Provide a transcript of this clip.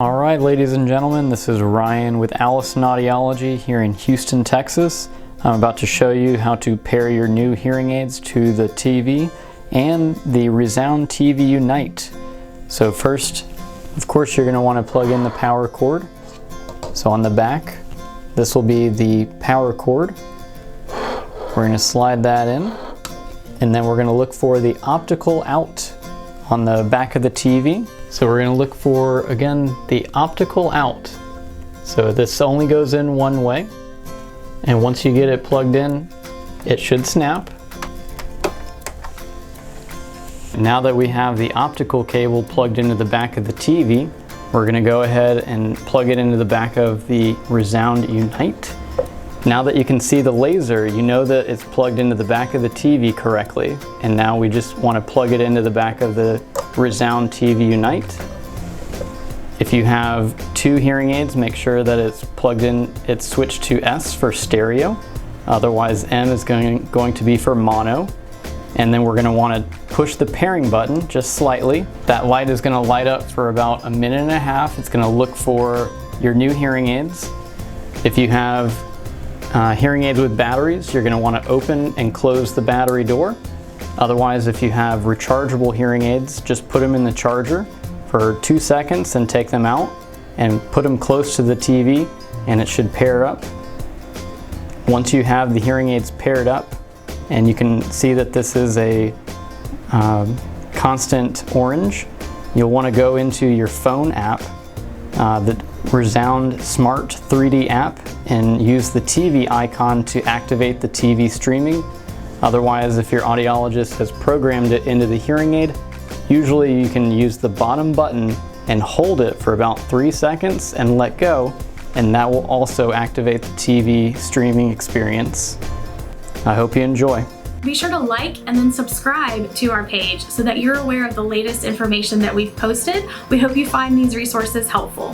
Alright, ladies and gentlemen, this is Ryan with Allison Audiology here in Houston, Texas. I'm about to show you how to pair your new hearing aids to the TV and the Resound TV Unite. So first, of course, you're going to want to plug in the power cord. So on the back, this will be the power cord. We're going to slide that in, and then we're going to look for the optical out on the back of the TV. So we're going to look for, again, the optical out. So this only goes in one way, and once you get it plugged in, it should snap. Now that we have the optical cable plugged into the back of the TV, we're going to go ahead and plug it into the back of the Resound Unite. Now that you can see the laser, you know that it's plugged into the back of the TV correctly. And now we just want to plug it into the back of the Resound TV Unite. If you have two hearing aids, make sure that it's plugged in, it's switched to S for stereo. Otherwise, M is going to be for mono. And then we're going to want to push the pairing button just slightly. That light is going to light up for about a minute and a half. It's going to look for your new hearing aids. If you have hearing aids with batteries, you're going to want to open and close the battery door. Otherwise, if you have rechargeable hearing aids, just put them in the charger for 2 seconds and take them out and put them close to the TV, and it should pair up. Once you have the hearing aids paired up, and you can see that this is a constant orange, you'll want to go into your phone app, the Resound Smart 3D app, and use the TV icon to activate the TV streaming. Otherwise, if your audiologist has programmed it into the hearing aid, usually you can use the bottom button and hold it for about 3 seconds and let go, and that will also activate the TV streaming experience. I hope you enjoy. Be sure to like and then subscribe to our page so that you're aware of the latest information that we've posted. We hope you find these resources helpful.